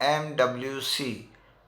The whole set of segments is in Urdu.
MWC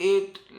8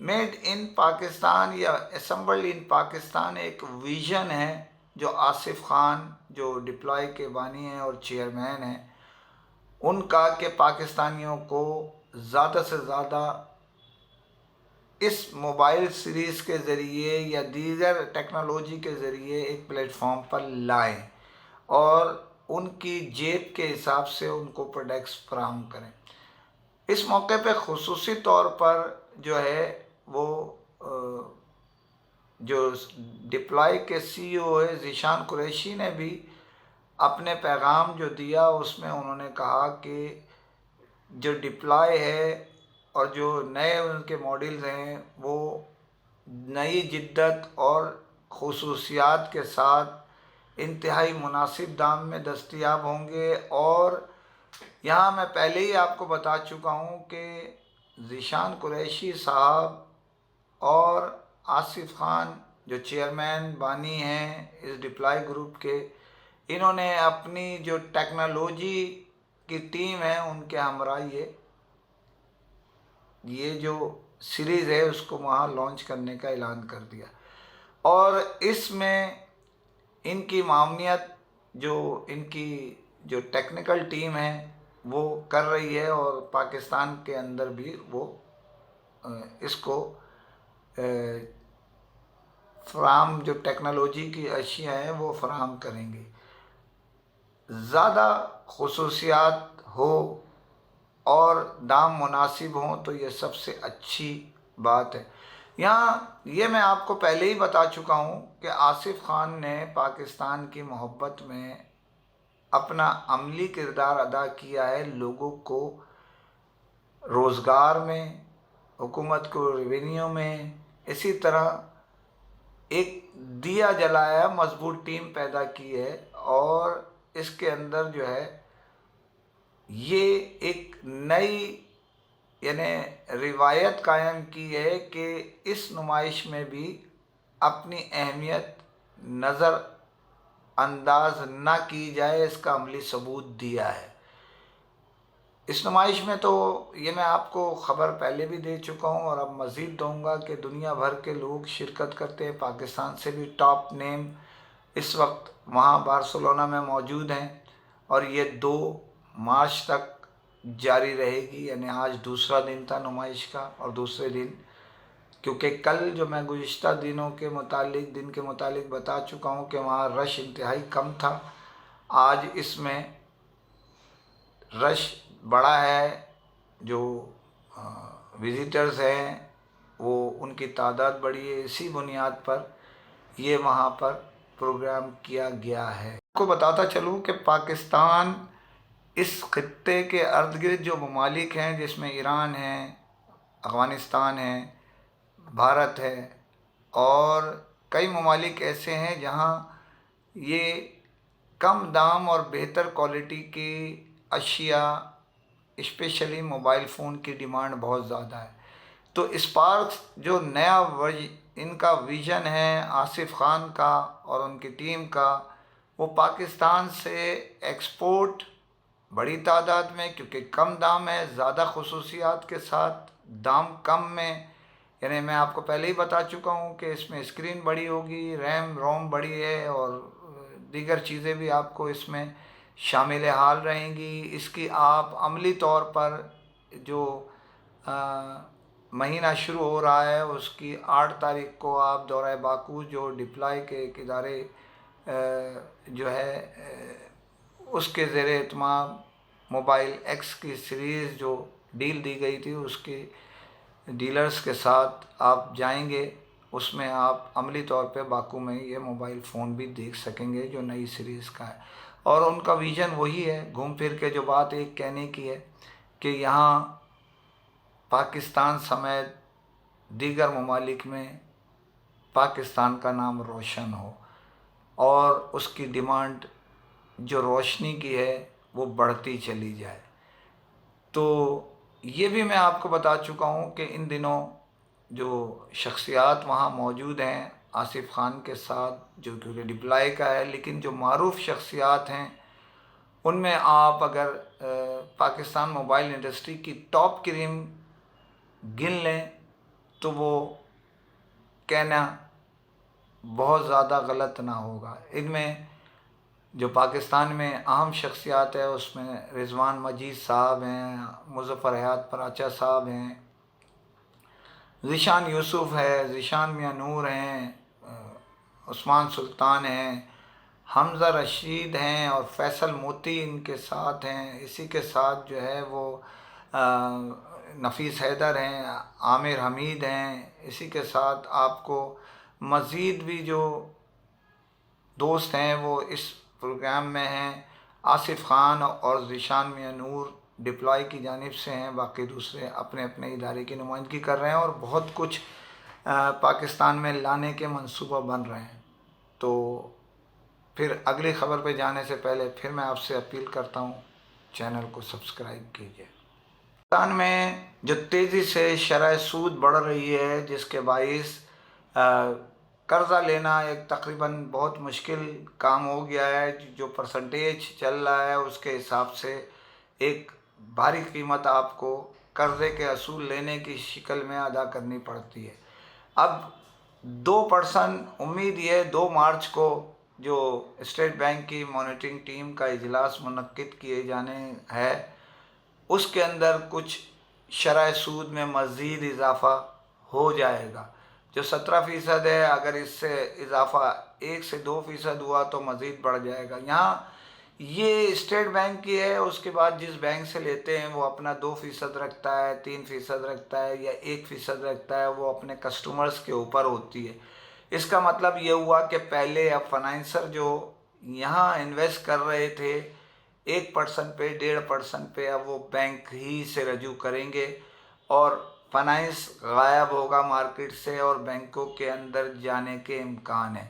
میڈ ان پاکستان یا اسمبلڈ ان پاکستان ایک ویژن ہے جو آصف خان جو ڈپلائی کے بانی ہیں اور چیئرمین ہیں ان کا، کہ پاکستانیوں کو زیادہ سے زیادہ اس موبائل سیریز کے ذریعے یا دیگر ٹیکنالوجی کے ذریعے ایک پلیٹ فارم پر لائیں اور ان کی جیب کے حساب سے ان کو پروڈکٹس فراہم کریں۔ اس موقع پہ خصوصی طور پر جو ہے وہ جو ڈپلائی کے سی او ہے ذیشان قریشی نے بھی اپنے پیغام جو دیا اس میں انہوں نے کہا کہ جو ڈپلائی ہے اور جو نئے ان کے ماڈلز ہیں وہ نئی جدت اور خصوصیات کے ساتھ انتہائی مناسب دام میں دستیاب ہوں گے۔ اور یہاں میں پہلے ہی آپ کو بتا چکا ہوں کہ ذیشان قریشی صاحب اور آصف خان جو چیئرمین بانی ہیں اس ڈپلائی گروپ کے، انہوں نے اپنی جو ٹیکنالوجی کی ٹیم ہے ان کے ہمراہ یہ جو سیریز ہے اس کو وہاں لانچ کرنے کا اعلان کر دیا، اور اس میں ان کی معاونیت جو ان کی جو ٹیکنیکل ٹیم ہے وہ کر رہی ہے، اور پاکستان کے اندر بھی وہ اس کو فراہم جو ٹیکنالوجی کی اشیاء ہیں وہ فراہم کریں گے۔ زیادہ خصوصیات ہو اور دام مناسب ہوں تو یہ سب سے اچھی بات ہے۔ یہاں یہ میں آپ کو پہلے ہی بتا چکا ہوں کہ آصف خان نے پاکستان کی محبت میں اپنا عملی کردار ادا کیا ہے، لوگوں کو روزگار میں، حکومت کو ریونیو میں، اسی طرح ایک دیا جلایا، مضبوط ٹیم پیدا کی ہے، اور اس کے اندر جو ہے یہ ایک نئی یعنی روایت قائم کی ہے کہ اس نمائش میں بھی اپنی اہمیت نظر انداز نہ کی جائے، اس کا عملی ثبوت دیا ہے۔ اس نمائش میں تو یہ میں آپ کو خبر پہلے بھی دے چکا ہوں اور اب مزید دوں گا کہ دنیا بھر کے لوگ شرکت کرتے ہیں، پاکستان سے بھی ٹاپ نیم اس وقت وہاں بارسلونا میں موجود ہیں، اور یہ 2 مارچ تک جاری رہے گی، یعنی آج دوسرا دن تھا نمائش کا، اور دوسرے دن کیونکہ کل جو میں گزشتہ دن کے متعلق بتا چکا ہوں کہ وہاں رش انتہائی کم تھا، آج اس میں رش بڑا ہے، جو وزیٹرز ہیں وہ ان کی تعداد بڑی ہے، اسی بنیاد پر یہ وہاں پر پروگرام کیا گیا ہے۔ آپ کو بتاتا چلوں کہ پاکستان اس خطے کے ارد گرد جو ممالک ہیں جس میں ایران ہے، افغانستان ہے، بھارت ہے، اور کئی ممالک ایسے ہیں جہاں یہ کم دام اور بہتر کوالٹی کی اشیاء اسپیشلی موبائل فون کی ڈیمانڈ بہت زیادہ ہے۔ تو اسپارکس جو نیا ان کا ویژن ہے آصف خان کا اور ان کی ٹیم کا، وہ پاکستان سے ایکسپورٹ بڑی تعداد میں، کیونکہ کم دام ہے، زیادہ خصوصیات کے ساتھ، دام کم میں، یعنی میں آپ کو پہلے ہی بتا چکا ہوں کہ اس میں اسکرین بڑی ہوگی، ریم روم بڑی ہے، اور دیگر چیزیں بھی آپ کو اس میں شامل حال رہیں گی۔ اس کی آپ عملی طور پر جو مہینہ شروع ہو رہا ہے اس کی 8 تاریخ کو آپ دورہ باکو جو ڈپلائی کے ایک ادارے جو ہے اس کے زیر اہتمام موبائل ایکس کی سیریز جو ڈیل دی گئی تھی اس کی ڈیلرز کے ساتھ آپ جائیں گے، اس میں آپ عملی طور پہ باکو میں یہ موبائل فون بھی دیکھ سکیں گے جو نئی سیریز کا ہے، اور ان کا ویژن وہی ہے۔ گھوم پھر کے جو بات ایک کہنے کی ہے کہ یہاں پاکستان سمیت دیگر ممالک میں پاکستان کا نام روشن ہو، اور اس کی ڈیمانڈ جو روشنی کی ہے وہ بڑھتی چلی جائے۔ تو یہ بھی میں آپ کو بتا چکا ہوں کہ ان دنوں جو شخصیات وہاں موجود ہیں آصف خان کے ساتھ، جو کہ ڈپلائی کا ہے، لیکن جو معروف شخصیات ہیں ان میں آپ اگر پاکستان موبائل انڈسٹری کی ٹاپ کریم گن لیں تو وہ کہنا بہت زیادہ غلط نہ ہوگا۔ ان میں جو پاکستان میں اہم شخصیات ہے اس میں رضوان مجید صاحب ہیں، مظفر حیات پراچا صاحب ہیں، ذیشان یوسف ہے، ذیشان میاں نور ہیں، عثمان سلطان ہیں، حمزہ رشید ہیں اور فیصل موتی ان کے ساتھ ہیں۔ اسی کے ساتھ جو ہے وہ نفیس حیدر ہیں، عامر حمید ہیں۔ اسی کے ساتھ آپ کو مزید بھی جو دوست ہیں وہ اس پروگرام میں ہیں۔ آصف خان اور ذیشان میاں نور ڈپلائی کی جانب سے ہیں، باقی دوسرے اپنے اپنے ادارے کی نمائندگی کر رہے ہیں اور بہت کچھ پاکستان میں لانے کے منصوبہ بن رہے ہیں۔ تو پھر اگلی خبر پہ جانے سے پہلے پھر میں آپ سے اپیل کرتا ہوں چینل کو سبسکرائب کیجیے۔ پاکستان میں جو تیزی سے شرح سود بڑھ رہی ہے، جس کے باعث قرضہ لینا ایک تقریباً بہت مشکل کام ہو گیا ہے، جو پرسنٹیج چل رہا ہے اس کے حساب سے ایک بھاری قیمت آپ کو قرضے کے اصول لینے کی شکل میں ادا کرنی پڑتی ہے۔ اب 2% امید یہ 2 مارچ کو جو اسٹیٹ بینک کی مانیٹرنگ ٹیم کا اجلاس منعقد کیے جانے ہے، اس کے اندر کچھ شرح سود میں مزید اضافہ ہو جائے گا۔ جو 17% ہے، اگر اس سے اضافہ 1 سے 2% ہوا تو مزید بڑھ جائے گا۔ یہاں یہ اسٹیٹ بینک کی ہے، اس کے بعد جس بینک سے لیتے ہیں وہ اپنا 2% رکھتا ہے، 3% رکھتا ہے یا 1% رکھتا ہے، وہ اپنے کسٹمرز کے اوپر ہوتی ہے۔ اس کا مطلب یہ ہوا کہ پہلے اب فائنانسر جو یہاں انویسٹ کر رہے تھے 1% پہ 1.5% پہ، اب وہ بینک ہی سے رجوع کریں گے اور فائنانس غائب ہوگا مارکیٹ سے اور بینکوں کے اندر جانے کے امکان ہیں۔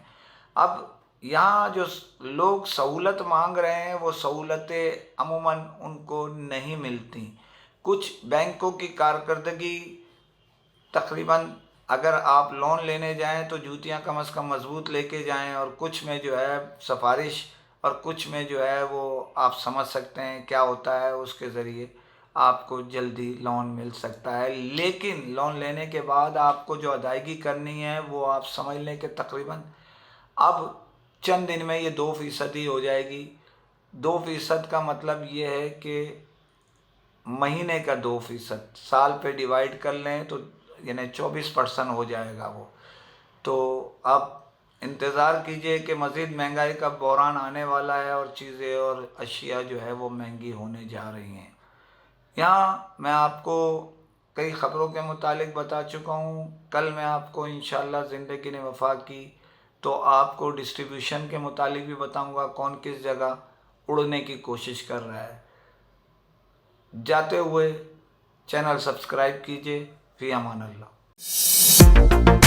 اب یہاں جو لوگ سہولت مانگ رہے ہیں وہ سہولتیں عموماً ان کو نہیں ملتی۔ کچھ بینکوں کی کارکردگی تقریباً اگر آپ لون لینے جائیں تو جوتیاں کم از کم مضبوط لے کے جائیں، اور کچھ میں جو ہے سفارش اور کچھ میں جو ہے وہ آپ سمجھ سکتے ہیں کیا ہوتا ہے، اس کے ذریعے آپ کو جلدی لون مل سکتا ہے۔ لیکن لون لینے کے بعد آپ کو جو ادائیگی کرنی ہے وہ آپ سمجھ لیں کہ تقریباً اب چند دن میں یہ 2% ہی ہو جائے گی۔ 2% کا مطلب یہ ہے کہ مہینے کا 2%، سال پہ ڈیوائیڈ کر لیں تو یعنی 24% ہو جائے گا وہ۔ تو اب انتظار کیجئے کہ مزید مہنگائی کا بحران آنے والا ہے اور چیزیں اور اشیاء جو ہے وہ مہنگی ہونے جا رہی ہیں۔ یہاں میں آپ کو کئی خبروں کے متعلق بتا چکا ہوں۔ کل میں آپ کو انشاءاللہ زندگی نے وفا کی تو آپ کو ڈسٹریبیوشن کے متعلق بھی بتاؤں گا، کون کس جگہ اڑنے کی کوشش کر رہا ہے۔ جاتے ہوئے چینل سبسکرائب کیجئے۔ فی امان اللہ۔